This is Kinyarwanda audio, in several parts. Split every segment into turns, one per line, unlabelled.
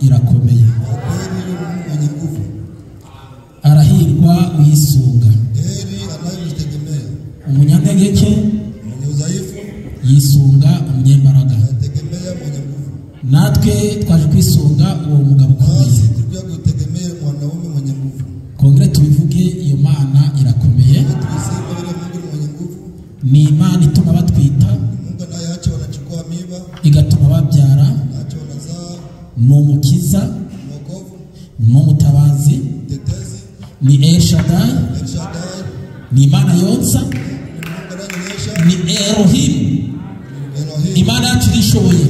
irakomeye. Arahirwa uyisunga. Umunyantege yisunga umunyembaraga. Natwe twaje kwisunga uwo mugabo ukomeye. Kongere tubivuge, iyo Mana irakomeye. Ni Imana ituma batwita, igatuma babyara, ni umukiza, ni umutabazi, ni El Shaddai, ni Imana yonsa, ni Elohim. Imana yacu ishoboye,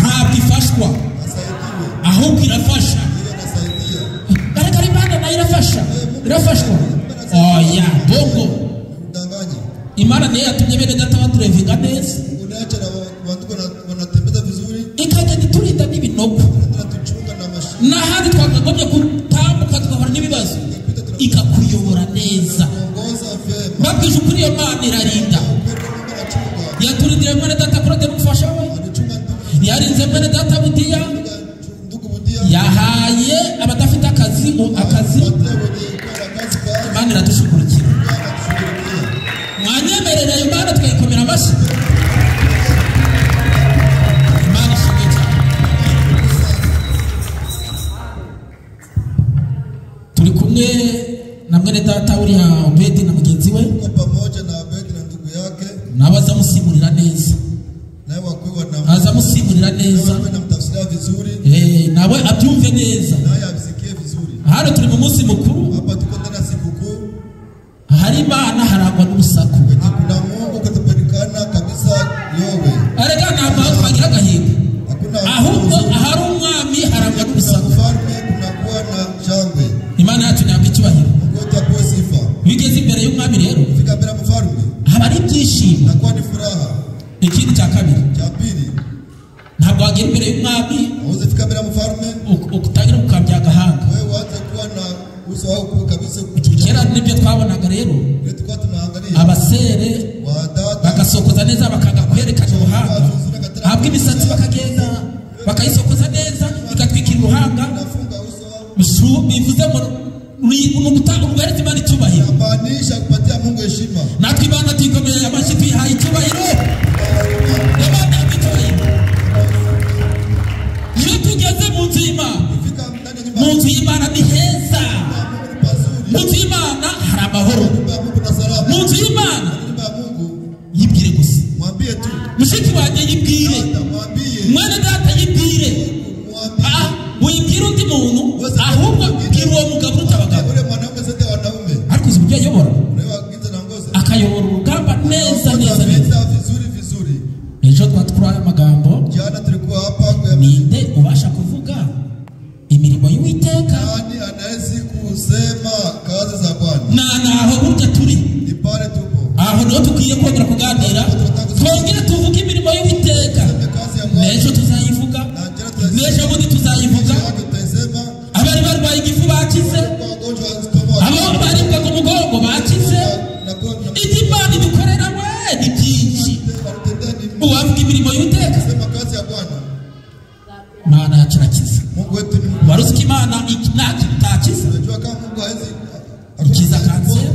ntabwo ifashwa ahubwo irafasha. Garagara Imana nayo irafashwa. Oya bongo Imana niyo yatumye bene data baturevinga neza, ikagenda iturinda n'ibinogo n'ahandi twakagombye gutambuka tugahura n'ibibazo, ikakuyobora neza. Babwije ukuri, iyo Mana irarinda. Yaturindira mwene data kurode mufasha we, yarinze mwene data Budiya, yahaye abadafite akazi. Imana iradushugurukira. Mwanyemerera Imana tukayikomera amashyi. Imana ishimwe cyane. Turi kumwe na mwene data uriya Obedi na mugenzi we, nabaza musimurira neza, nawe abyumve neza. Hano turi mu munsi mukuru, hari Imana harangwa n'urusaku. Arega ntabwo twagira agahinda, ahubwo ahari umwami harangwa n'urusaku. Imana yacu ntabwo icyubahiro. Bigeze imbere y'umwami rero haba ari ibyishimo. Ikindi cya kabiri, ntabwo wagera imbere y'umwami ukutangira gukambya agahanga. Kera nibyo twabonaga rero, abasere bagasokoza neza, bakanga kwerekana ubuhanga. Habwa imisatsi bakagenda bakayisokoza neza, igatwikira ubuhanga. Bivuze ngo uguhereza Imana icyubahiro. Natwe Imana tuyikomeye amashyi, tuyihaye icyubahiro. Imana yacu icyubahiro. Iyo tugeze mu nzu y'Imana, mu nzu y'Imana ni heza. Mu nzu y'Imana hari amahoro. Mu nzu y'Imana yibwire gusa, mushiki wanjye yibwire, mwene data yibwire. Wibwira undi muntu, ahubwo bwira uwo mugabo uruta abagabo. Ariko uzi uburyo ayobora, akayobora urugamba neza. Ejo twatwaye amagambo, ninde ubasha kuvuga imirimo y'Uwiteka? Naho burya turi aho niho tukwiye kongera kuganira, twongere tuvuge imirimo y'Uwiteka. N'ejo tuzayivuga, n'ejo bundi tuzayivuga. Abari barwaye igifu bakize, abo baribwaga umugongo bakize. Ibyo Imana idukorera we ni byinshi. Uwavuga imirimo y'Uwiteka, Imana yacu irakiza. Wari uzi ko Imana ntacyo itakiza? Ikiza kanseri,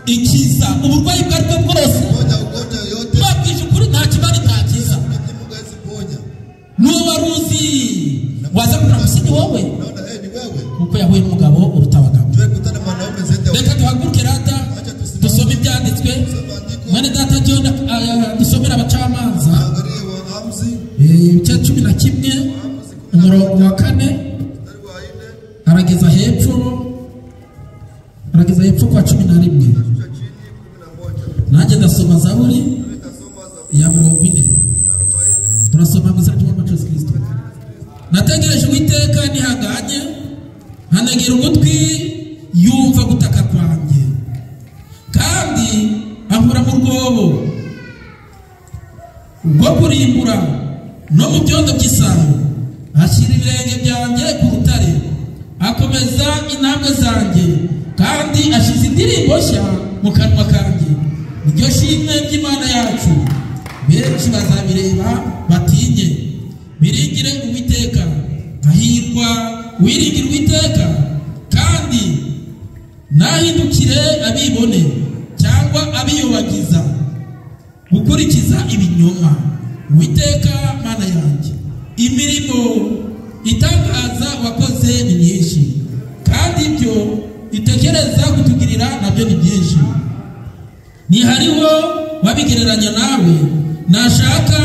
ikiza uburwayi bwo aribwo bwose. Babwije ukuri, ntacyo Imana itakiza. N'uwo wari uzi waza kugura musini wowe, kuko yahuye n'umugabo uruta abagabo. Reka duhaguruke rata dusome ibyanditswe. Mwene data John dusomera Abacamanza cya 11 umurongo wa 4 arageza hepfo kwa 11. Nanjye ndasoma Zaburi ya 40. Turasoma mu izina ry'Umwami Yesu Kristo. Nategereje Uwiteka nihanganye, ntanegera ugutwi yumva gutaka kwanjye, kandi ankura mu rwobo rwo kurimbura no mu byondo by'isaho. Ashyira ibirenge byanjye ku rutare, akomeza intambwe zanjye, kandi ashize indirimbo nshya mu kanwa kanjye. Niryo shimwe ry'Imana yacu. Benshi bazabireba batinye, biringire Uwiteka. wiringira Uwiteka kandi ntahindukire abibone cyangwa abiyobagiza gukurikiza ibinyoma. Uwiteka Mana yanjye, imirimo itangaza wakoze ni myinshi, kandi ibyo itekereza kutugirira nabyo ni byinshi. Ntihariho wabigereranya nawe, nashaka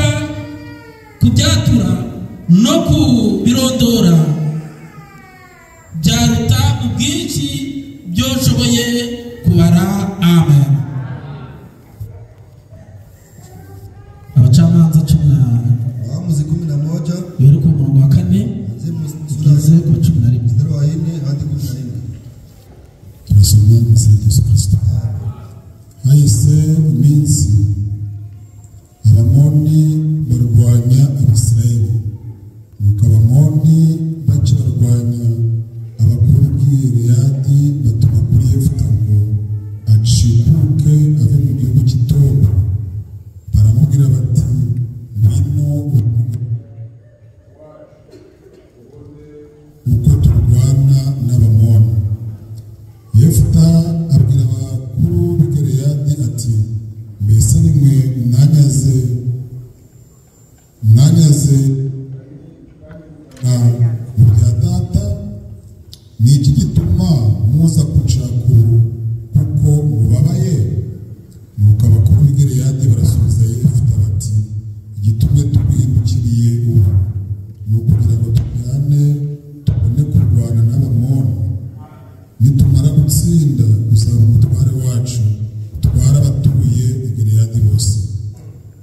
kubyatura no kubirondora, byaruta ubwinshi byo nshoboye kubara. Amen. Abacamanza 11 yari ku murongo wa 4 ugeze ku 11.
Turasoma mu izina rya Yesu Kristo. Hahise iminsi Abamoni barwanya Abisirayeli, nuko Abamoni baca barwanya abakuru b'i Gileyadi, batuma kuri Yefuta ngo acikuke ave mu gihugu cy'Itobu. Baramubwira bati, ngwino uko turwana n'Abamoni. Yefuta abwira abakuru b'i Gileyadi ati, mbese nimwe mwanyaze mu bya data? Ni iki gituma muza kunshaka kuko mubabaye? Nuko abakuru b'i Gileyadi barasubiza Yefuta bati, igitumye tubihindukiriye ubu ni ukugira ngo tujyane tubone kurwana n'Abamoni. Nitumara gutsinda uzaba umutware wacu, utwara abatuye i Gileyadi bose.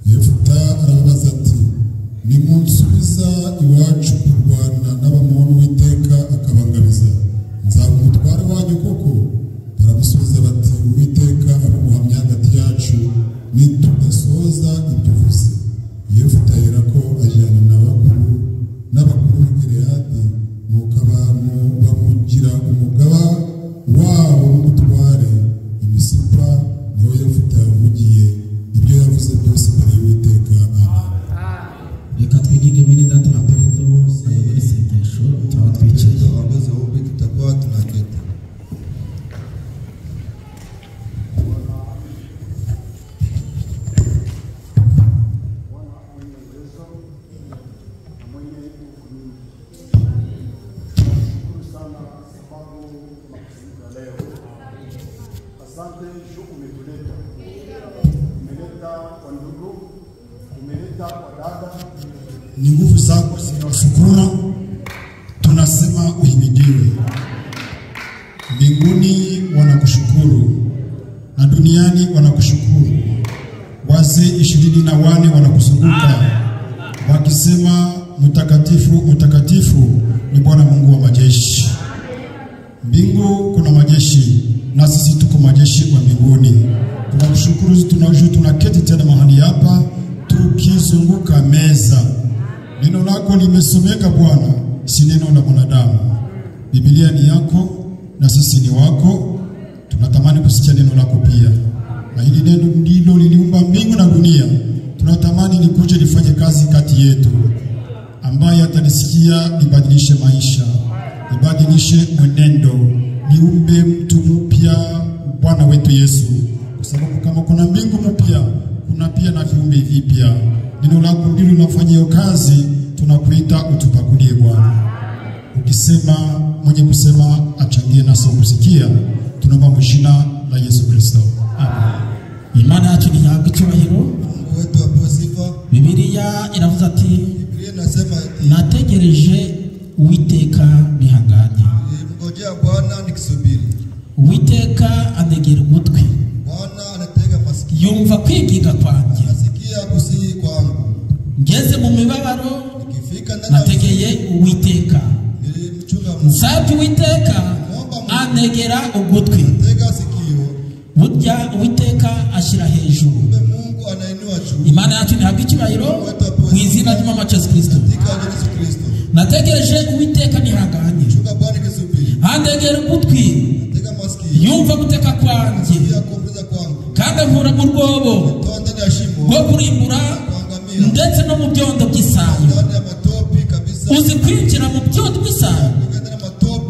Yefuta arababaza ati, nimunsubiza iwacu kurwana n'Abamoni Uwiteka akabangabiza, nzaba umutware wanyu koko? Baramusubiza bati, Uwiteka amuhamya hagati yacu nitudasoza ibyo uvuze. Yefuta yerako ajyana n'abakuru b'i Gileyadi, nuko abantu bamugira umugaba wabo n'umutware i Misipa. niho Yefuta yavugiye ibyo yavuze byose imbere y'Uwiteka.
Reka twigige bene data na Petero muri sengesho tubatwikiriye
abakozi bo tutakuwa tunaketa.
Asante umetuleta, umeleta kwa ndugu, umeleta kwa dada.
Ni nguvu zako zinawashukuru, tunasema uhimidiwe. Mbinguni wanakushukuru na duniani wanakushukuru. Wazee 24 wanakuzunguka wakisema, mtakatifu mtakatifu ni Bwana Mungu wa majeshi. Mbingu kuna majeshi na sisi tuko majeshi wa mbinguni. Tunakushukuru, tunajua tunaketi tena mahali hapa tukizunguka meza. Neno lako limesomeka Bwana, si neno la mwanadamu. Biblia ni yako na sisi ni wako. Tunatamani kusikia neno lako pia. Na hili neno ndilo liliumba mbingu na dunia. Tunatamani nikuje lifanye kazi kati yetu, ambaye atalisikia libadilishe maisha, libadilishe mwenendo, liumbe mtu mpya, Bwana wetu Yesu. Kwa sababu kama kuna mbingu mpya, kuna pia na viumbe vipya. Neno lako ndilo linafanya hiyo kazi. Tunakuita utupakulie Bwana. Ukisema mwenye kusema achangie nasi kusikia. Tunaomba kwa jina la Yesu Kristo. Amen.
Imana yacu ihabwe icyubahiro.
Mungu wetu apewe sifa.
Biblia inavuga ati,
Biblia inasema
nategereje Uwiteka nihanganye.
ngojea Bwana nikisubiri.
Uwiteka anegera ugutwi,
Bwana anatega masikio,
yumva kwigiga kwanjye.
anasikia kusihi kwangu.
Ngeze mu mibabaro
Nikifika ndani
nategeye Uwiteka.
nilimchunga Mungu.
Nsabye Uwiteka anegera ugutwi.
Tega sikio.
Burya Uwiteka ashyira hejuru.
Mungu anainua juu.
Imana yacu ihabwe icyubahiro mu izina ry'Umwami Yesu Kristo.
Katika Yesu Kristo.
Nategereje Uwiteka nihanganye.
Chunga Bwana nikisubiri.
Anegera ugutwi,
Tega masikio.
yumva guteka kwanjye,
Ya kuomboleza kwangu.
kandi ankura mu rwobo
Toa ndani ya shimo.
rwo kurimbura
Kuangamia.
ndetse no mu byondo by'isayo.
Ndani ya matopi kabisa.
Uzi kwinjira mu byondo by'isayo,
Kwenda na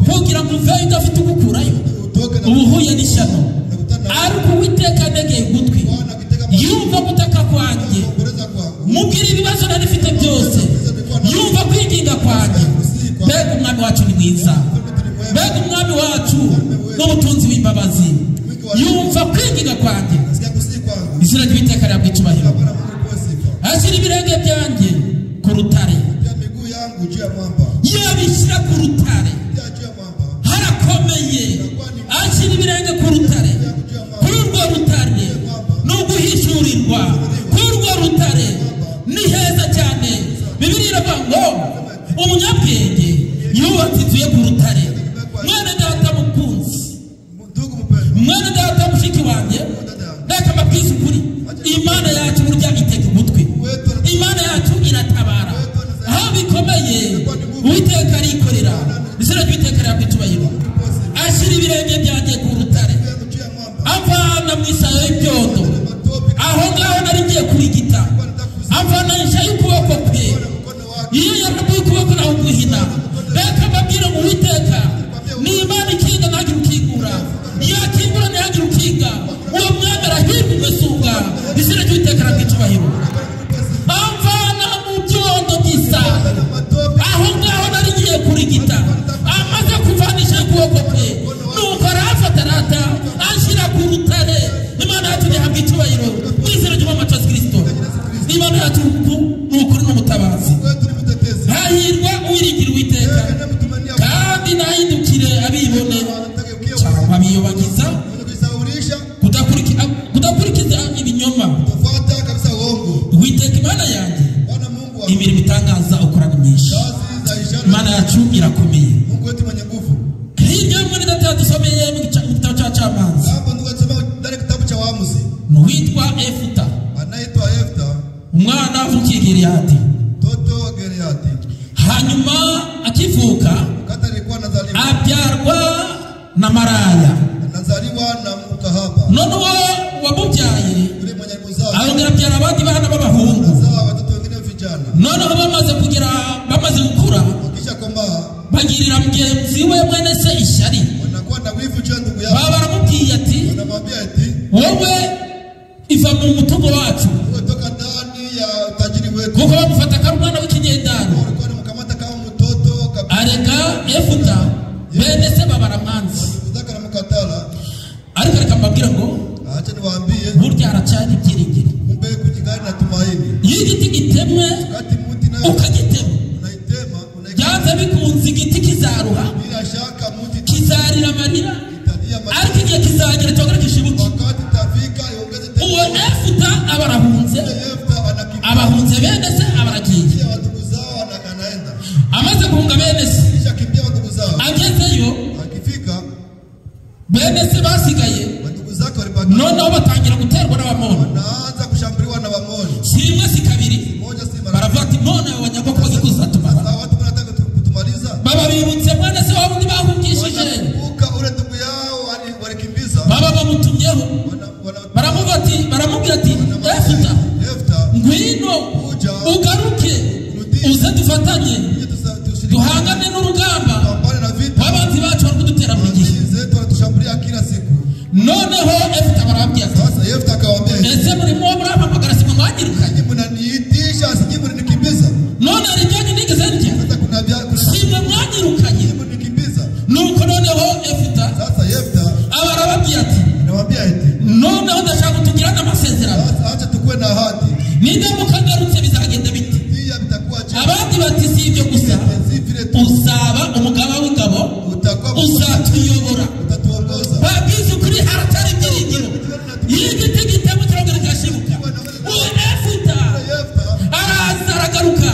kugira ngo uveyo udafite ugukurayo ubuhuye n'ishyano ariko Uwiteka negeye ugutwi yumva gutaka kwanjye mubwira ibibazo narifite byose yumva kwinginga kwanjye mbega umwami wacu ni mwiza mbega umwami wacu n'umutunzi w'imbabazi yumva kwinginga kwanjye izina ry'Uwiteka rihabwa icyubahiro ashyira ibirenge byanjye ku rutare yabishyira ku rutare harakomeye ashyira ibirenge ku rutare kuri urwo rutare ni uguhishurirwa kuri urwo rutare ni heza cyane Bibiliya iravuga ngo umunyabwenge yubatse inzu ye ku rutare mwene data mukunzi mwene data mushiki wanjye reka mbabwize ukuri Imana yacu burya iteka ugutwi Imana yacu iratabara aho bikomeye Uwiteka arikorera izina ry'Uwiteka rihabwa icyubahiro ashyira ibirenge byanjye ku rutare avana mu isayo y'ibyondo aho ngaho nari ngiye kurigita avana ishayo y'ukuboko kwe iyo yarabuye ukuboko nawe guhina reka mbabwire ngo Uwiteka ni Imana ikinga ntagire ukingura yakingura ntihagire ukinga uwo mwami arahirwa umusumba izina ry'Uwiteka rihabwa icyubahiro amvana mu byondo by'isaha aho ngaho nari ngiye kurigita amaze kuvanisha ukuboko kwe nuko arafata arata anshyira ku rutare Imana yacu ihabwa icyubahiro mu izina ry'Umwami wacu Yesu Kristo Imana yacu ni ukuri n'umutabazi hahirwa uwiringira Uwiteka kandi ntahindukire abibone cyangwa abiyobagiza kudakurikiza ibinyoma Uwiteka Imana yanjye imirimo itangaza ukora ni myinshi Imana yacu irakomeye hirya y'umwene data dusomeye mu gitabo cy'abacamanza n'uwitwa Efuta umwana avukiye Gileyadi hanyuma akivuka abyarwa na maraya none uwo wamubyaye arongera abyara abandi bana b'abahungu noneho bamaze gukura bagirira mugenzi we mwene se ishyari baba baramubwiye ati wowe iva mu mutungo wacu kuko bamufata ko ari umwana w'ikigendano arega Efuta bene se babaramwanzi ariko reka mbabwira ngo burya haracyari ibyiringiro iyo igiti gitemwe ukagitema byanze bikunze igiti kizaruha kizarira amarira ariko igihe kizagera cyangwa kishibuke uwo Efuta abahunze bene se abaragiye amaze guhunga bene se agezeyo bene se basigaye noneho batangira guterwa n'abamoni si rimwe si kabiri baravuga ati none abo banyagoko kuzatumara baba bibutse mwene se wabo undi bahungishije baba bamutumyeho baramubwira ati Efuta ngwino ugaruke uze dufatanye duhangane n'urugamba w'abanzi bacu bari kudutera buri gihe noneho Efuta barabwira ese murimo murampamagara si mwanyirukanye none hari ibyanyu nigeze ndya si mwe mwanyirukanye nuko noneho Efuta abarababwira ati noneho ndashaka kutugirana amasezerano ninde mukagarutse bizagenda bite abandi bati si ibyo gusa uzaba umugaba w'ingabo uzatuyobora babwize ukuri haratari ibyiringiro y'igiti gitemo kirongera kigashibuka uwo Efuta araza aragaruka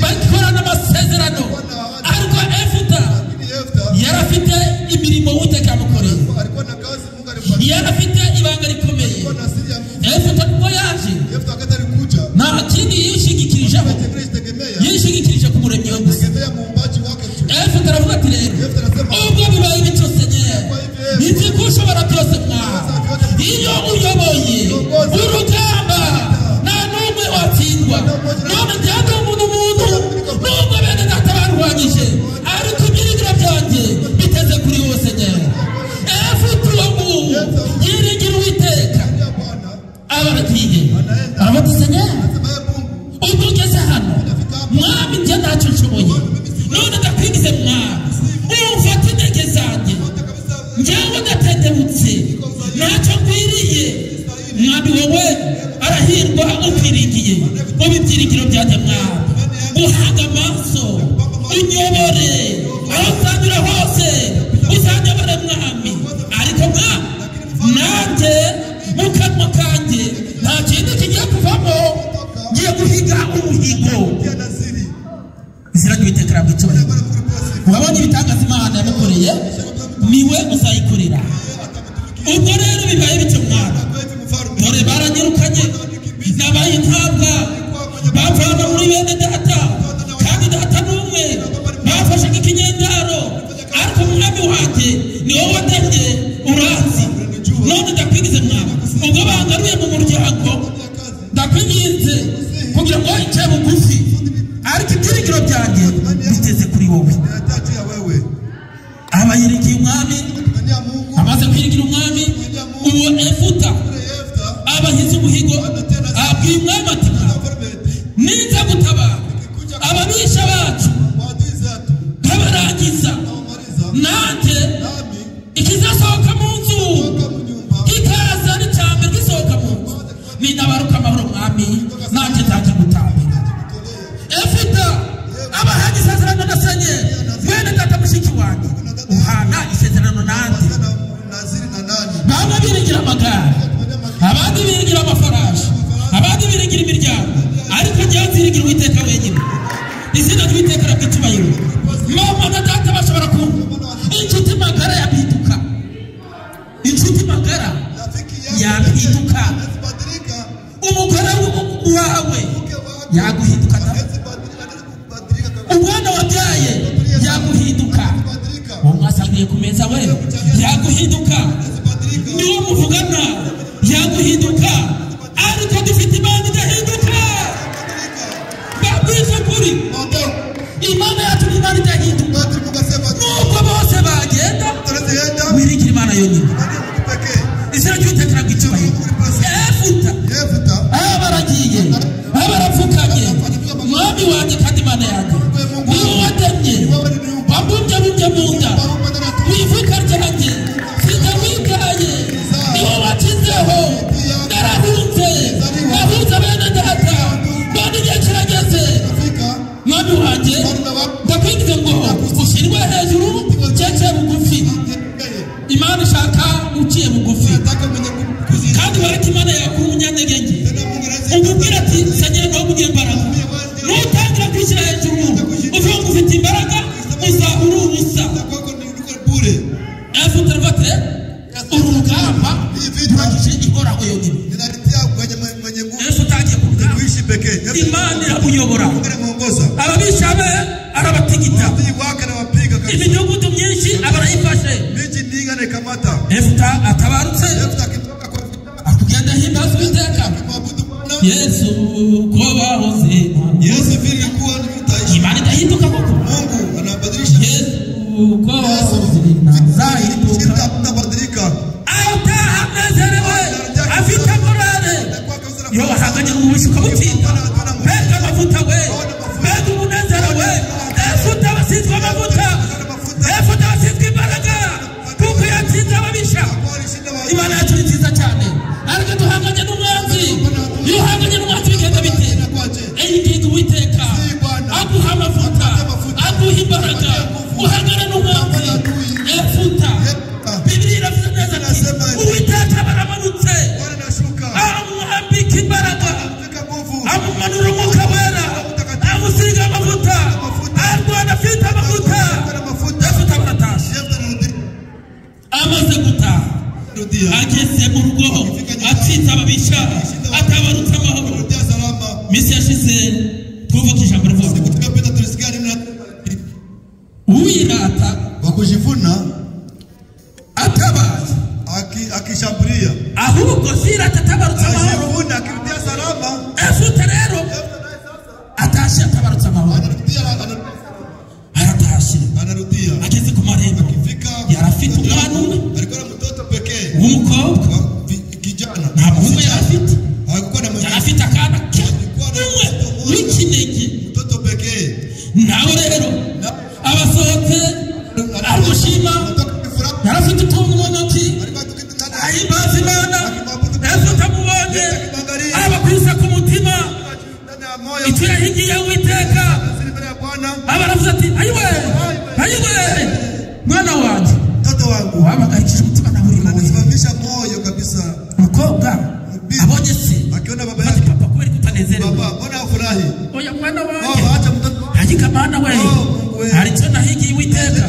bakorana amasezerano ariko Efuta yari afite imirimo Uwiteka yamukoreye yari afite ibanga rikomeye Efuta nubwo yaje nta kindi yishingikirijeho yishingikirije ku muremyi we gusa Efuta aravuga ati rero ubwo bibaye ibi cyose nzi ko ushobora byose mwana iyo uyoboye urugamba nta n'umwe watsindwa none byanga umuntu nubwo bene data barwanyije ariko ibyiringiro byanjye aragiye arabatisanya ugeze hano mwami njye ntacyo nshoboye none ndakwigize mwami umfata intege zanjye njyewe ndatendebutse ntacyo nkwiriye mwami wowe arahirwa ukwiringiye wowe ibyiringiro byanjye mwami uhaga amaso unyobore aho uzanyura hose uzanyobore mwami ariko mwami nanjye mu kanwa kanjye nta kindi kigiye kuvamo ngiye guhiga umuhigo izina ry'Uwiteka rabw'icyubahiro wabonye ibitangaza Imana yamukoreye niwe uzayikorera ubwo rero bibaye bityo mwana dore baranyirukanye nabaye intabwa bavana muri bene data kandi data n'umwe bafashe nk'ikinyendaro ariko mwami wanjye ni wowe wademye urazi none ndakwigize mwana ubwo bangaruye mu muryango ndakwinginze kugira ngo icye bugufi ariko ibyiringiro byanjye biteze kuri wowe abayirigiye umwami amaze kwiringira umwami uwo Efuta abahize umuhigo abwiye umwami ati niza gutabara ababisha bacu kabarangiza nanjye ikizasohoka mu nzu kikaza n'icyambere gisohoka mu nzu ninabaruka amahoro mwami nanjye nzajya gutambira Efuta abahaga isezerano nasanye mwene data mushiki wanjye uhana isezerano nanjye bamwe biringira amagare abandi biringira amafarashi abandi biringira imiryango ariko njyewe nziringira Uwiteka wenyine izina ry'Uwiteka rabw'icyubahiro mama na data bashobora kumva inshuti magara yabiduka inshuti magara yabiduka umugore wawe yaguhinduka umwana wabyaye yaguhinduka uwo mwasangiye ku meza we yaguhinduka niwo muvugana yaguhinduka ariko dufite Imana idahinduka babwize kuri Imana yacu ni Imana idahinduka nubwo bose bagenda wiringira Imana yonyine izina ry'Uwiteka rabw'icyubahiro Efuta abaragiye abarapfukamye mwami wanjye kandi Imana yanjye niwe wademye wambumbye mu nda wivuka ryanjye sinjya wigaye niwe wakizeho narahunze nahunze bene data none igihe kirageze mwami wanjye ndakwingize ngo ushyirwe hejuru ucece bugufi Imana ishaka uciye bugufi kandi wareka Imana yakura umunyantege nke umubwira ati sanyira nawe umunyembaraga nutangira kwishyira hejuru uvuga ngo ufite imbaraga uzahura ubusa Efuta rwate uru rugamba turagije ihoraho yonyine Efuta agiye ku rugamba Imana iramuyobora ababisha be arabatigita imidugudu myinshi abarayifashe Efuta atabarutse akugenda himbaza Uwiteka Yesu ko bahoze Imana idahinduka koko Yesu ko bahoze ntazahinduka ataha anezerewe afite morale iyo wahanganye n'umubishi ukabutsinda mbega amavuta we mbega umunezero we Efuta basizwe amavuta Efuta basizwe imbaraga kuko yatsinze ababisha Imana yacu ni nziza cyane ariko duhanganye n'umwanzi iyo uhanganye n'umwanzi bigenda bite eyingiga Uwiteka aguha amavuta aguha imbaraga uhangana n'umwanzi Efuta Bibiliya iravuze neza ati Uwiteka baramanutse amuhambika imbaraga amumanura umwuka wera amusiga amavuta arwana afite amavuta Efuta baratashe amaze gutaha ageze mu rugo atsinze ababisha atabarutse amahoro misi yashize tuvuga ijambo rivuga uwirata
wakujivuna
atabaye
akishambulia
ahubwo zirata atabarutse amahoro
akirudia salama
Efuta rero atashe atabarutse amahoro aratashe ageze ku marembo yarafite umwana umwe
alikuwa na mtoto pekee
w'umukobwa
kijana
nta muhungu yarafite yarafite akana kamwe w'ikinege
mtoto pekee.
nawe rero abasohotse aragushima yarafite utuntu mu ntoki ayimbaza Imana ese utamubonye abakwisa ku mutima icyo yahigiye Uwiteka abaravuze ati ayiwe mwana wanjye
mtoto wangu
wabagayikije umutima na buri muntu
anasimamisha moyo kabisa.
umukobwa abonye se
Akiona baba yake,
papa kubera kutanezerewe
baba mbona afurahi?
oya mwana wanjye
Acha mtoto
hajika mana we haricyo nahigiye Uwiteka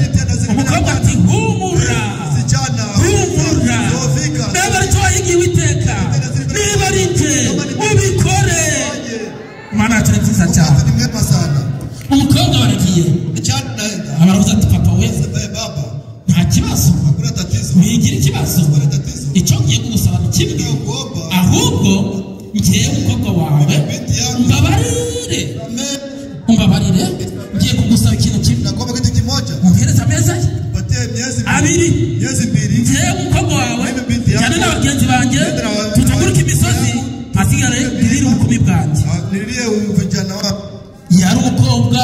umukobwa ati humura
msichana
humura
zofika.
niba aricyo wahigiye Uwiteka niba ari nje ubikore mana yacu ni nziza cyane.
Ni mwema sana.
umukobwa baragiye
Msichana naenda.
abaravuze ati papa we
Baba
nta kibazo
hakuna tatizo.
wigira ikibazo icyo ngiye kugusaba ni kimwe ahubwo ngiye umukobwa wawe umbabarire ngiye kugusaba ikintu kimwe
Nakuomba kitu kimoja.
umuhereza ameza ye
Patie
abiri
mbili.
ngiye umukobwa wawe cyane n'abagenzi banjye tuzaguruka imisozi hasigare ibiri ubukumi bwanjye.
Nilie vijana wako.
yari umukobwa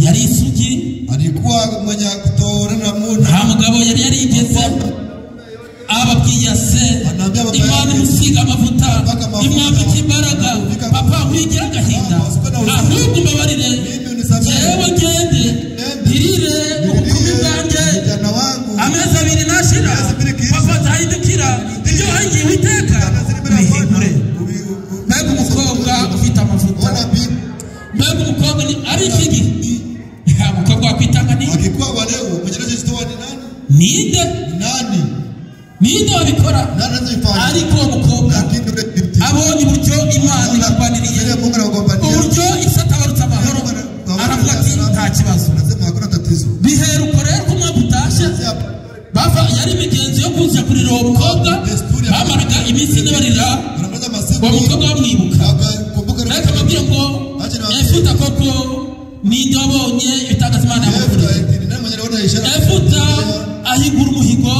yari isugi
Alikuwa mwenye kutorana muda.
nta mugabo yari yarigeze ababwiye se Imana imusiga amavuta imwambika imbaraga papa wigira agahinda ahubwo umbabarire yewe ngende ndirire ubukumi bwanjye amezi abiri nashira papa azahindukira ibyo wahigiye Uwiteka bihindure. mbega umukobwa ufite amavuta mbega umukobwa ari ikigi umukobwa wakwitanga ni
Akikuwa wa leo mwenye anajitoa ni nani?
ninde wabikora ariko umukobwa abonye uburyo Imana ibarwaniriye uburyo isatabarutse amahoro aravuga ati nta kibazo bihera uko rero ko mwaka utashe yari imigenzo yo kuza kurira uwo mukobwa bamaraga iminsi ine barira uwo mukobwa bamwibuka reka babwire ngo Efuta koko ninde wabonye ibitangaza Imana yamukoreye Efuta ahigura umuhigo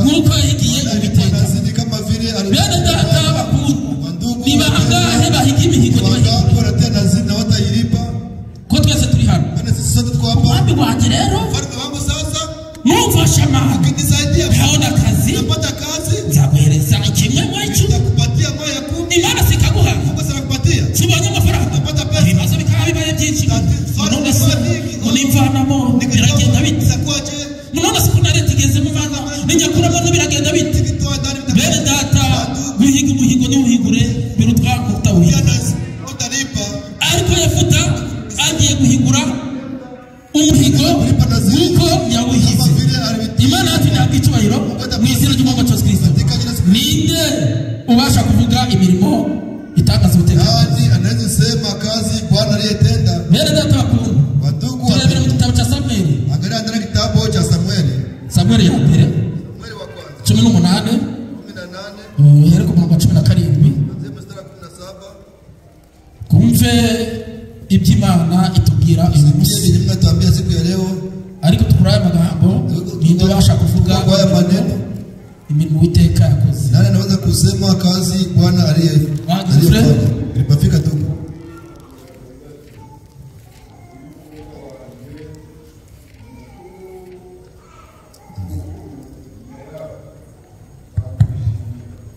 nk'uko yahigiye Uwiteka. bene data bakuru niba hangahe bahiga imihigo ko twese turi hano umwami wanjye rero mumfashe amahanga ntabona akazi nzaguhereza ikimwe mu icumi Imana sikaguha kibonye amafaranga ibibazo bikaba bibaye byinshi none se unimvanamo biragenda bite none se kuna leta igeze mu bana ninyakuramo biragenda bite bene data guhiga umuhigo n'uhigure birutwa kutawuhiga ariko Yefuta agiye guhigura umuhigo nk'uko yawuhize. Imana yacu ntabwo icyubahiro mu izina ry'umwami wacu Yesu Kristo. ninde ubasha kuvuga imirimo itangaza Uwiteka?
Anaweza sema kazi Bwana aliyetenda.
bene data bakuru turebere mu gitabo cya Samueli.
Angalia ndani kitabu cha Samueli.
Samueli ya mbere 18 uhereko mu 17 kumve iby'Imana itubwira uyu munsi.
Tuambia siku ya leo
ariko tukuraye amagambo ninde ubasha kuvuga
haya maneno
imirimo Uwiteka yakoze?
nani anaweza kusema kazi Bwana aliyefanya? Ilipofika tu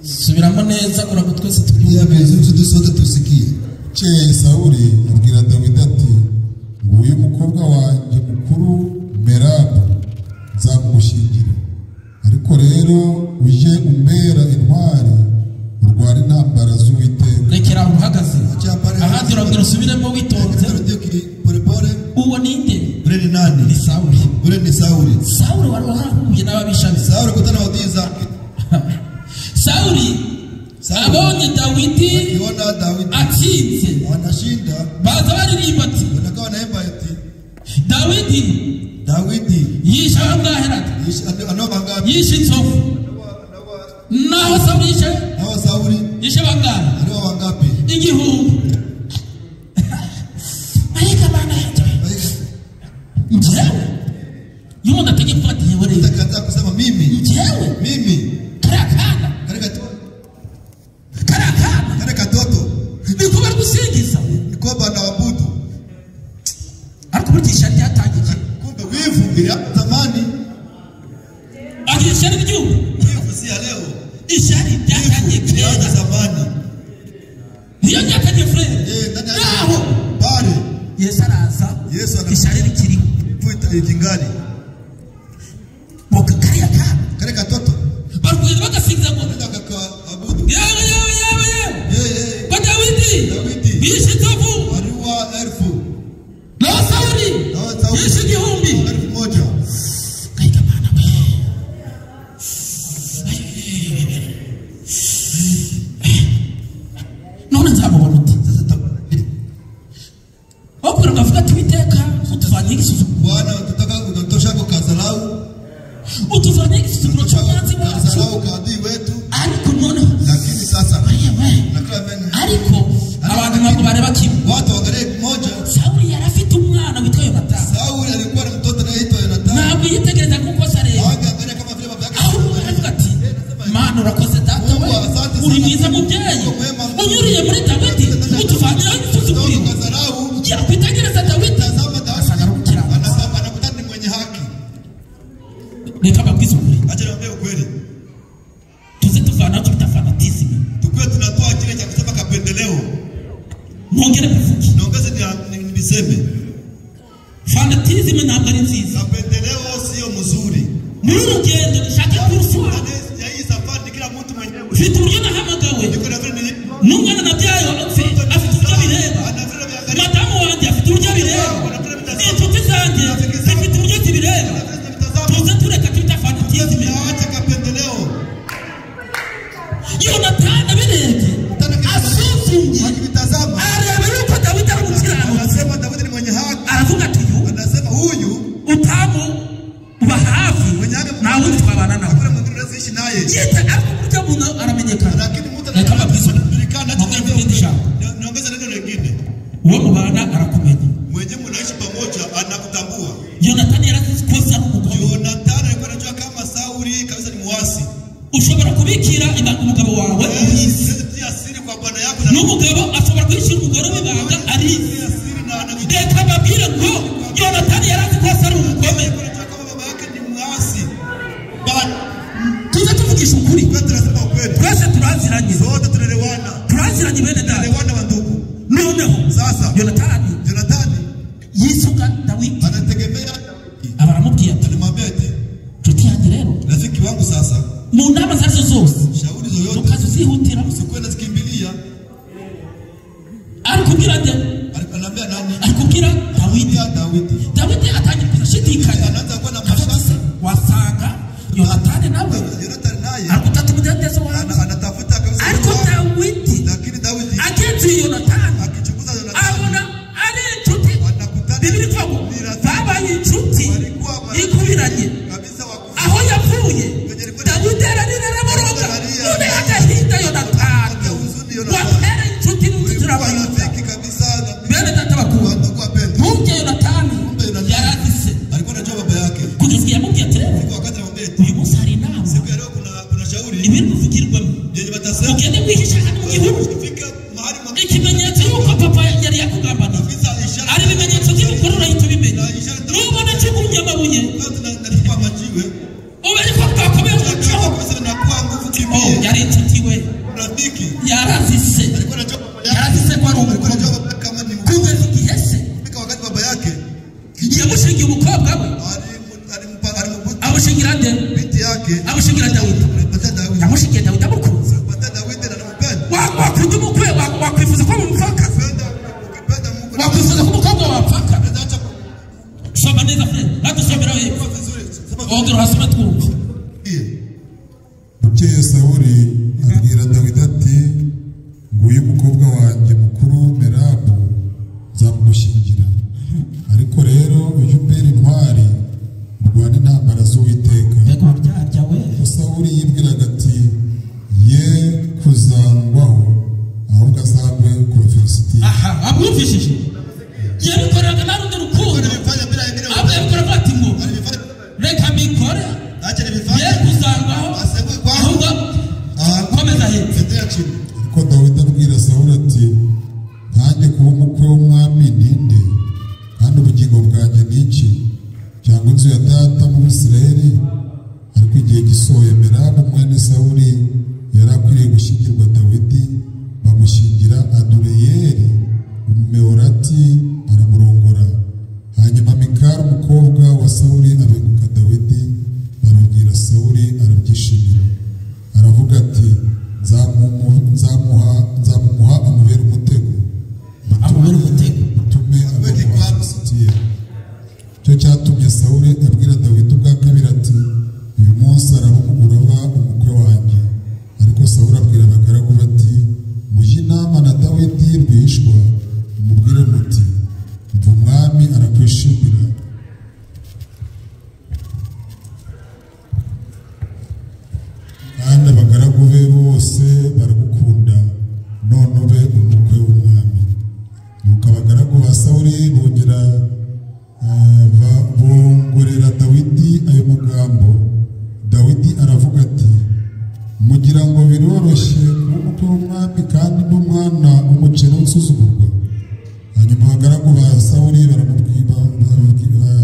subiramo neza kugira twese tubyumve.
vizuri sote tusikie.
Sawuli abwira Dawidi ati nguyu umukobwa wanjye mukuru Merabu nzamushyingira, ariko rero uje umbera intwari urwara intambara z'Uwiteka.
rekera uhagaze ahandi urabwira usubiremo witonze. uwo ninde?
Ule ni nani?
Ni Sawuli.
Ule ni Sauli.
Sawuli wari wahuye n'ababisha be.
Sauli kutana wadii zake.
Sawuli abonye Dawidi atsinze
wanashinda,
baza baririmba ati
wanakaa wanaimba ati
Dawidi yishe abangaherata, yishe inzovu. naho Sawuli yishe bangahe? igihumbi. ariko abana yanjye njyewe y'umuntu ategeka ati yewe rero
kusema mimi
njyewe karakana
leo
ishari ryatangiye kera
zamani.
niyo ryatangiye frere naho
bari
Yesu araza ishari rikiriho
vuita ikingali
boka kare
katoto
barweza bagasinza ngo
abudu
yewe Dawidi bishe tovu
aliwa elfu
na Sauli bishe gihumbi
1000
kaika bana none nzabona uti okura ngavuga tubiteka utuvanye igisuzu
Bwana tutaka kutosha kwa kazalau
utuvanye igisuzu cy'abanzi
kazalau kadui wetu
ariko none
lakini sasa
ariko abantu nabo bareba kimwe
watu waangalie mmoja.
Sauli yarafite umwana witwa Yonatani.
Sauli alikuwa na mtoto anaitwa Yonatani.
Ntabwo yitegereza kuko sare
Angalia kama vile baba yake
aravuga ati mana urakoze data we uri mwiza mubyeyi unyuriye muri Dawidi utuvanye igisuzu kuri yakwitegereza Dawidi asagarukira
anakutana ni mwenye haki.
Reka babwize ukuri
acha niambie ukweli
tuze tuvana cyo fanatism
tukue tunatoa kile cha kusema kapendeleo.
Mwongere bivuki
naongeze ni biseme
fanatism ntabwo ari nziza.
Kapendeleo sio mzuri.
Muri rugendo nshaka kuruswa
ya hii safari kila mtu mwenyewe
vitu uliona hamagawe n'umwana nabyayo afite ibyo bireba madamu wanjye afite ibyo bireba inshuti zanjye zifite ibyo bireba tuze tureka twita fanatism
acha kapendeleo.
Yonatani abirebye asuzumye
akitazama
areba yuko Dawidi ari umukiranuka
anasema Dawidi ni mwenye haki.
aravuga ati
anasema huyu
utamu uba hafi na wundi twabana nawe
hakuna mwingine unaweza ishi naye
yita ariko burya umuntu aramenyekana
lakini mtu
anajulikana
niongeze neno lingine
uwo mubana arakumenya
mwenye mnaishi pamoja anakutambua.
Yonatani yarazikosa n'umugabo.
Yonatani alikuwa anajua kama Sauli kabisa ni muasi.
Ushobora kubikira ibanga umugabo wawe ubizi
asiri kwa bwana yako
n'umugabo ashobora kwishira umugore w'ibanga ari
asiri na
reka babwire ngo Yonatani yarazikosa ari umugome
anajua kama baba yake ni muasi.
tuze tuvugisha ukuri
tunasema ukweli
twese turaziranye
zote tunaelewana
bene dada
tunaelewana wa ndugu.
noneho
sasa
Yonatani yisuka Dawidi
anategemea
abaramubwiye
alimwambia ati
tuti yanjye rero
rafiki wangu sasa
mu nama zarizo zose
shauri zoyote
ukazihutira
usikwenda zikimbilia
alikubwira nde
anambia nani
alikubwira Dawidi atangira kuzashidikanya
anaanza kuwa na mashaka
wasanga Yonatani nawe akutata mudendezo wangu
anatafuta kabisa
ariko Dawidi
lakini Dawidi
akenzi Yonatani
akichunguza Yonatani
abona ari inshuti bibiri kwabo babaye inshuti ikubiranye aho yapfuye Dawidi ararira boroga none agahinda Yonatani watera inshuti n'uturabayuta bene data bakuru ntuke Yonatani yarazise
alikuwa anajua baba yake
kugeza yamubwiye ati
wakati anamwambia
uyu munsi hari inama
siku ya leo kuna shauri
ibintu bivugirwamo
yenye batasema
ugende kwihisha hano mu gihugu
ukifika mahali
ikimenyetso yuko papa yari yakugambaniye ari ibimenyetso by'ibikuru urahita ubimenya nubona cy'ugumye amabuye
natupa majiwe
ube ariko bwakomeye umucaho yari inshuti we
rafiki
yarazise ko ari umukuru kugeza igihe se
wakati baba yake
yamushingiye umukobwa we amushingira nde
binti yake
amushingira Dawidi yamushingiye Dawidi amukunze wakujya umukwe wakwifuza ko mumupfaka wakwifuza ko umukobwa wapfaka soma neza frere nadusomera hepfo ongera uhasome twumva
bukeye Sawuli abwira Dawidi ati nguyu umukobwa wanjye mukuru Merabu nzamushyingira ariko rero ujye umbera intwari murwane intambara z'Uwiteka. Sawuli yibwiraga ati ye kuzangwaho ahubwo azagwe ku Bafilisitiya.
amwumvishije yabikoraga narundi rukundo abikoraga ati ngo reka mbikore ye kuzangwaho ahubwo komeza hepfo.
ariko Dawidi abwira Sawuli ati ntange kuba umukwe w'umwami ninde kandi ubugingo bwanjye ni iki cyangwa inzu ya data mu Bisirayeli ariko igihe gisohoye Ahimeramu mwene Sawuli yari akwiriye gushyingirwa Dawidi, bamushyingira Adureyeli Ummeorati aramurongora. Hanyuma Mikali umukobwa wa Sawuli abeguka Dawidi, barabwira Sawuli arabyishimira, aravuga ati nzamumuha amubera umutego, utume abamusitiye. Cyo cyatumye Sawuli abwira Dawidi ubwa kabiri ati uyu munsi uraba umukwe wanjye. Ariko Sawuli abwira abagaragu bati mujye inama na Dawidi rwihishwa, umubwire muti umva umwami arakwishimira. Kandi abagaragu be bose baragukunda, none ube umukwe w'umwami. Nuko abagaragu ba Sawuli bongorera Dawidi ayo magambo. Dawidi aravuga ati mugira ngo biroroshye kuba umukwe w'umwami kandi n'umwana w'umukene usuzugurwa. Hanyuma abagaragu ba Sawuli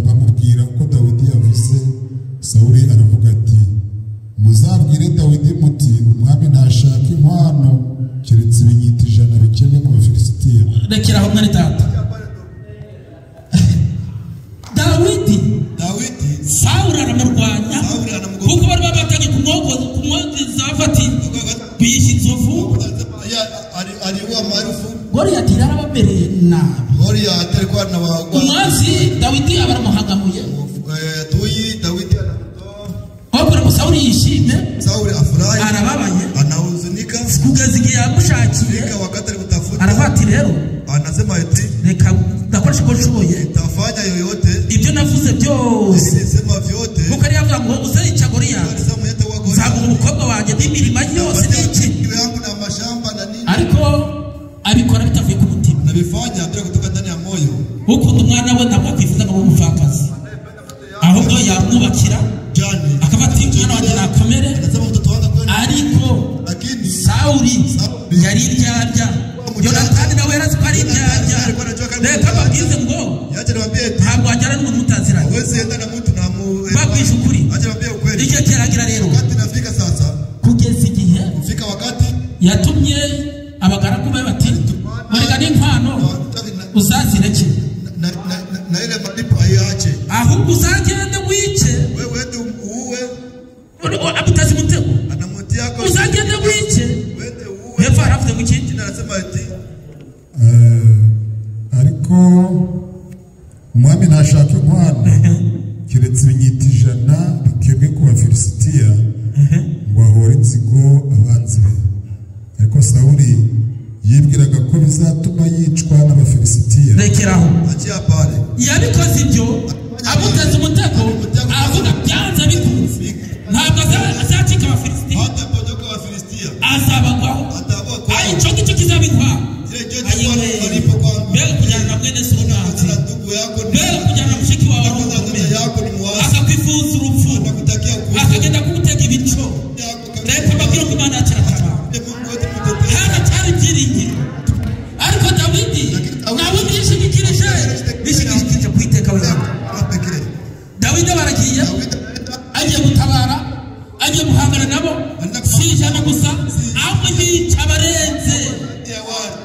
bamubwira uko Dawidi yavuze. Sawuli aravuga ati muzabwire Dawidi muti umwami ntashaka inkwano keretse ibinyita 100 bikennye mu Bafilisitiya.
Rekera aho mwene data. Dawidi Sawuli aramurwanya kuko bari babatangiye kumwogeza bati bishi inzovu.
Aliwa maarufu
Goliath yarababereye nabi.
Goliath alikuwa na
umwasi Dawidi abaramuhangamuye.
Tuyi Dawidi
Obura Sawuli yishime,
Sawuli afurahi,
arababaye,
anahuzunika,
kugeza igihe yamushakiye,
wakati alimtafuta,
arafati rero
anasema eti
reka ndakoresha uko nshoboye,
tafanya yoyote
ibyo navuze byose,
nisema vyote,
kuko ari yavuga ngo uzayica Goliath, nzaguha umukobwa wanjye n'imirima yose n'iki,
yangu na mashamba na nini,
ariko abikora bitavuye ku mutima,
nabifanya bila kutoka ndani ya moyo.
Ukunda umwana we ntabwo akwifuza ngo umupfakazi, ahubwo yamwubakira akafata umwana wanjye nakomere. Ariko Sawuli yari iryarya, Yonatani nawe yarazi ko ari iryarya. Reka babwize ngo ntabwo wajyana n'umuntu mutaziranye, babwishe ukuri. Igihe kiragira rero kugeza igihe yatumye abagaragu be bati murega n'inkwano uzazireke, ahubwo uzagende wice abutazi mutego, uzagende wice. Hepfo haravuze mu kindi
ariko umwami ntashaka inkwano keretse ibinyita 100 bikemwe ku Bafilisitiya ngo ahore inzigo abanzi be. Ariko Sawuli yibwiraga ko bizatuma yicwa n'Abafilisitiya.
Rekeraho yabikoze ibyo abutazi umutego, avuga byanze bikunze ntabwo azacika Abafilisitiya, azabagwaho. Icyo ngicyo kizabikwa mbega kujyana na mwene se umwanzi, mbega kujyana na mushiki wawe akakwifuza urupfu, akagenda kugutega ibico. Reka mbabwire ko Imana yakiratabara, haracyari ibyiringiro. Ariko Dawidi nawe bishingikirije ku iteka wewe. Dawidi baragiye, agiye gutabara, agiye guhangana nabo, si ijana gusa, ahubwo yica abarenze.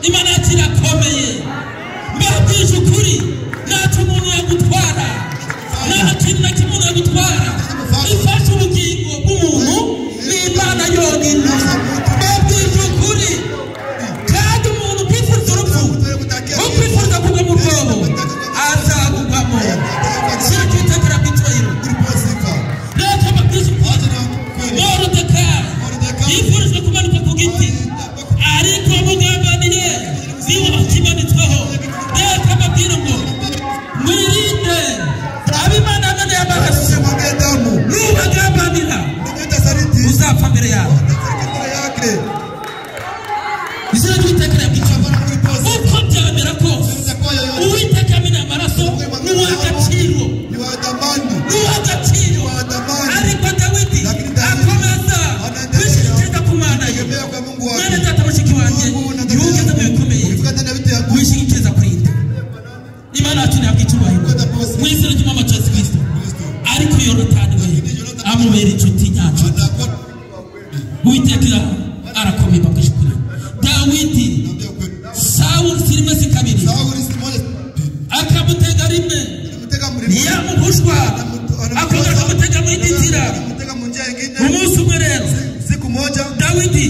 Imana kirakomeye, mbabwije ukuri, ntacyo umuntu yagutwara, nta kintu na kimwe yagutwara. Ifashe ubugingo bw'umuntu ni Imana yonyine. Mbabwije ukuri, kandi umuntu ukwifuza urupfu, ukwifuza kugwa mu rwobo, azagugwamo. Sinakitekera bw'icyubahiro. Reka mbabwije ukuri, Moridekayi yifurijwe kumanuka ku giti, ariko mugambaniye niwe wakimanitsweho. Reka mbabwire ngo mwirinde ab'Imana none y'amaraso, nubagambanira uzapfa mbere yawe. Izina ry'Uwiteka ryabwica uko byamera kose, Uwiteka amena amaraso n'uw'agaciro, n'uw'agaciro. Ariko Dawidi akomeza kwishingikiriza ku Mana ye. Mwene data mushiki wanjye, ntugeze mu bikomeye, wishingikiriza kuri nde? Imana yacu ntabwo icyubahiro mu izina ry'Umwami Yesu Kristo. Ariko Yonatani we amubera inshuti nyacu. Uwiteka arakomeye bakishukura. Dawidi Sauli silime sikabiri akamutega rimwe yamubushwa akongera akamutega mu inzira umunsi umwe rero Dawidi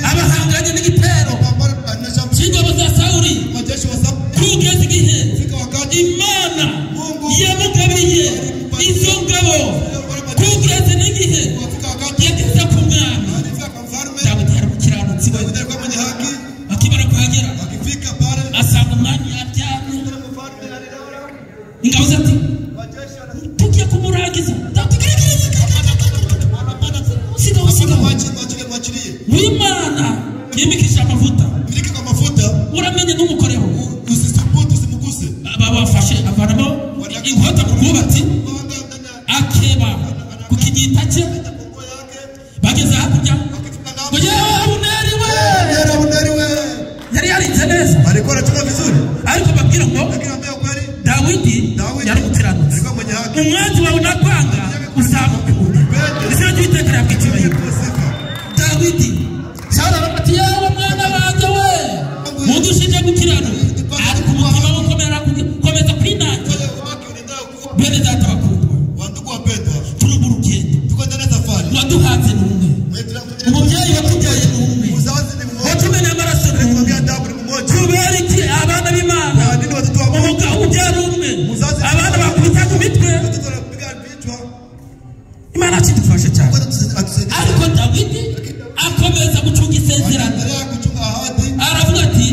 abahanganye n'igitero cy'ingabo za Sauli kugeza igihe Imana yamugabiye izo ngabo kugeza n'igihe yageze ku mwami Dawidi yaramukiranutsi we akibara kuhagera asanga umwami yaryamye ingabo zati tugiye kumuragiza Imana yimikisha amavuta uramenye n'umukoreho babafashe avanamo inkota mu rwubati akeba ku kinyita cye bageze hakurya ngo yewe Abuneri we yari yarinze neza ariko babwira ngo Dawidi yari umukiranutsi umwanzi wawe nakwanga uzamukunda izina ry'Uwiteka ryabw'icyubahiro Dawidi Sauli arabati yewe mwana wanjye we mudushije gukiranuka ariko umutima we komeza kwinangira bene data bakundwa turi mu rugendo waduhanze n'umwe umubyeyi watubyaye n'umwe watumene amaraso n'umwe kubera iki abana b'Imana umugabo ubyara umwe abana bakubita ku mitwe Imana kidufashe cyane ariko Dawidi akomeza gucunga isezerano aravuga ati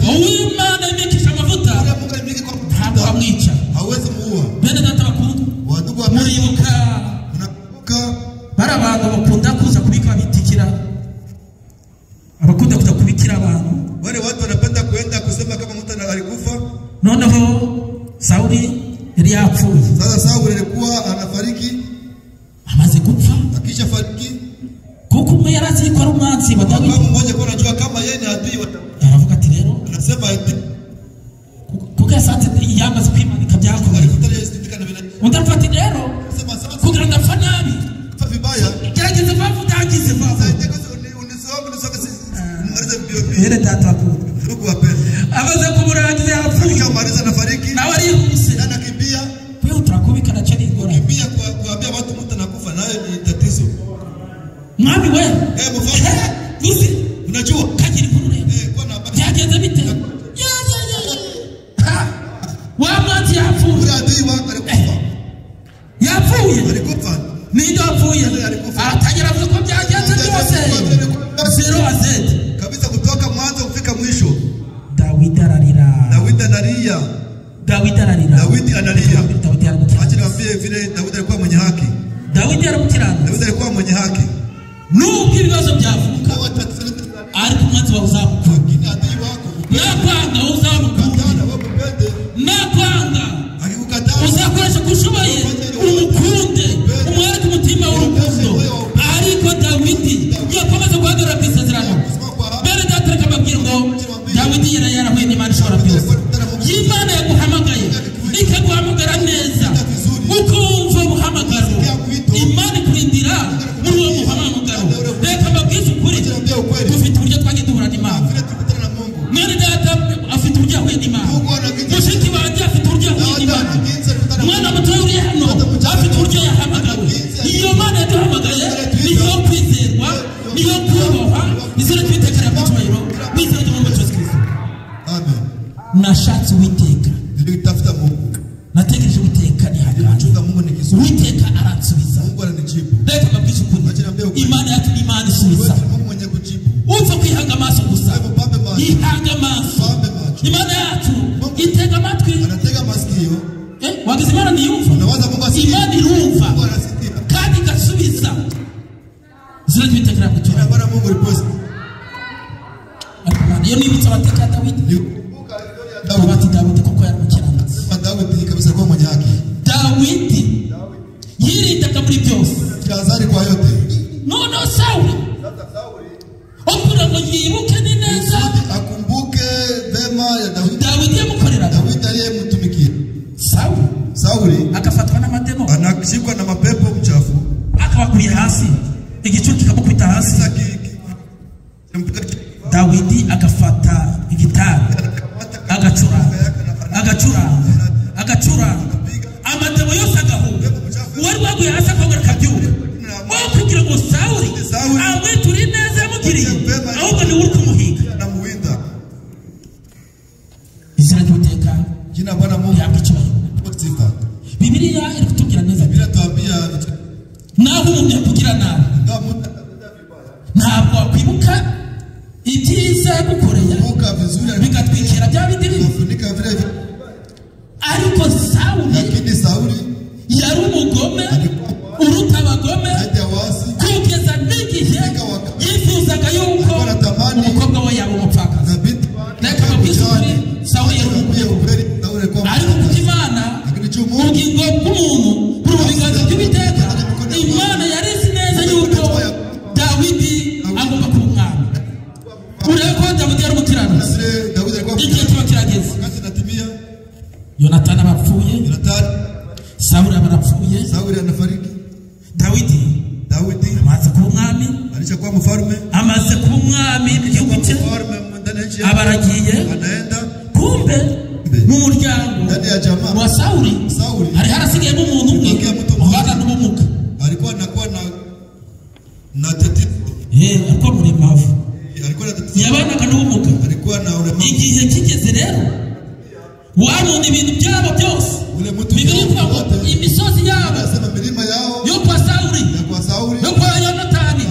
Uwimana yimikisha amavuta ntabwo amwica bene data bakundwa muribuka barabantu bakunda kuza kubika bitikira abakunda kuza kubikira abantu
wale watu wanapenda kuenda kusema kama mtu alikufa
noneho Sauli yari yapfuye
sasa Sauli alikuwa anafariki
amaze gupfa
akisha fariki
kuko umwe yarazi ko ari umwanzi wa Dawidi
mmoja kwa anajua kama yeye ni adui
aravuga ati rero
anasema
kuko yasanze yamaze kwimanika byakomeye undafata rero kugira ngo apfa nabi
vibaya
gerageza bavudagize Yere data wakundwa
ndugu wapendwa
amaze kumurangiza yapfuye
kamaliza nafariki
nawe arihuse
anakimbia
wewe utakubika na chani ngora
kimbia kuambia watu mtu anakufa nayo ni tatizo
mwami wewe
mfano
usi
unajua
kajiri kunure
kwa na
byagenze bite wa mwanzi yapfuye
adui wako
alikufa nindo apfuye atagira avuga ko byagenze byose zero azed
kabisa kutoka mwanzo kufika mwisho
Dawidi ararira
Dawidi analia acha niwaambie vile Dawidi alikuwa mwenye haki
Dawidi
alikuwa mwenye haki
nubwo ibibazo byavuka ariko umwanzi wa uzamuka
adui wako
nakwanga uzamuka nakwanga uzakoresha kushoboye umukunde umwereke umutima w'urukundo ariko Dawidi yakomeza guhagarara ku isezerano bene data reka mbabwire ngo Dawidi yarahuye n'Imana ishobora byose Imana yaguhamagaye ikaguhamagara neza ukumva umuhamagaro Imana ikurindira muri uwo muhamagaro reka mbabwize ukuri dufite uburyo twagiye duhura n'Imana mwene data afite uburyo yahuye n'Imana mushiki wanjye afite uburyo yahuye n'Imana mwana mutoya uri hano afite uburyo yahamagawe iyo Mana yaduhamagaye niyo kwizerwa niyo kubahwa izina ry'Uwiteka ryabw'icyubahiro n'izina ry'Umwami Yesu Kristo
amen
nashatse Uwiteka
nilitafuta Mungu
nategereje Uwiteka ntihaganje
Mungu ni kizuri
Uwiteka aransubiza
Mungu ananijibu
reka mbabwize ukuri Imana yacu ni Imana isubiza
Mungu mwenye kujibu
upfa kwihanga amaso gusa yihanga amaso Imana yacu itega amatwi
anatega masikio
wagize Imana niyumva
unawaza Mungu asikia
Imana irumva
Mungu anasikia
kandi igasubiza izina ry'Uwiteka ryabw'icyubahiro
bara Mungu riposi
iyo nibutsa amateka ya Dawidi Dawidi koko yari umukiranutsi
Dawidi kabisa kwa mwenye haki
Dawidi yirindaga muri byose
kazari kwa yote
none Sauli okugira ngo yibuke ni neza
akumbuke vema ya
Dawidi yamukorera
Dawidi aliyemtumikia
Sauli akafatwa n'amademo
anashikwa na mapepo mchafu
akabakuye hasi igicucu kikamukubita hasi. Dawidi agafata igitari agacura amatebo yose agahuga uwari waguye hasi akongera akabyuka aho kugira ngo Sawuli amwiture ineza yamugiriye ahubwo ni uri kumuhiga. Izina ry'Uwiteka
Jina Bwana Mungu
yakicyubahiro. Bibiliya iri kutubwira neza naho umuntu yakugira nabi ntabwo wakwibuka ibyiza gukoreye bigatwikira bya bidiri. Ariko Sawuli yari umugome uruta abagome kugeza n'igihe yifuzaga yuko umukobwa we yaba umupfakazi. Reka babwize ukuri, Sawuli yari umugome ariko kuko Imana ubugingo bw'umuntu buri mu biganza by'Uwiteka, Imana yari izi neza yuko Dawidi agomba kuba umwami. Urebe ko Dawidi yari umukiranutsi, igihe kiba kirageze. Yonatani abapfuye, Sawuli abarapfuye, Dawidi amaze kuba umwami, amaze kuba umwami mu gihugu cye, abaragiye. Kumbe mu muryango wa Sawuli hari harasigayemo umuntu umwe ubana n'ubumuga.
Alikuwa na tatizo.
Alikuwa mlemavu. Yabanaga n'ubumuga. Igihe kigeze rero wabona ibintu byabo byose bivuga ngo imisozi yabo yo kwa Sawuli yo kwa Yonatani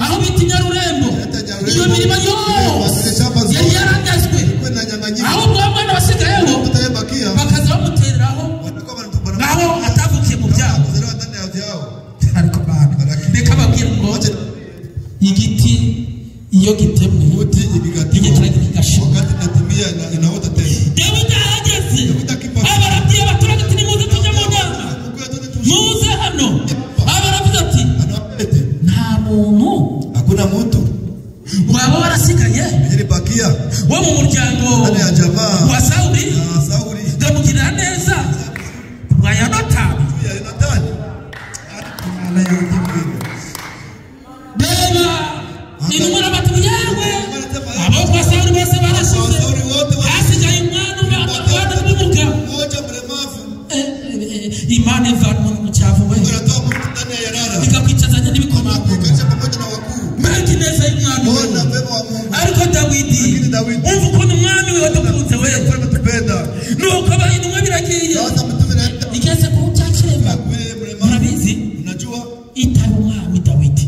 aho biti Nyarurembo iyo mirima yose yari yarangazwe aho bw'abana basigayeho bakaza bamutereraho naho atavukiye mu byabo. Ariko bana reka babwira ngo igiti iyo gitemwe igihe kiragira kigashoka. Dawidi ahageze abarabwiye abaturage ati nimuze tujye mu nama, muze hano. Abaravuga ati nta muntu waba warasigaye wo mu muryango wa Sawuli ngamugirira neza wa Yonatani. Deba intumwa n'abatuye yewe abo kwa Sawuli bose barashize hasigaye umwana n'ubumuga. Imana ivana mu cyavu we ikakwicazanya n'ibikomangoma mbega ineza y'umwami we. Ariko Dawidi umva ukuntu umwami we wadukunze we nuko intumwa biragiye igeze ku cyakirema. Murabizi itari umwami Dawidi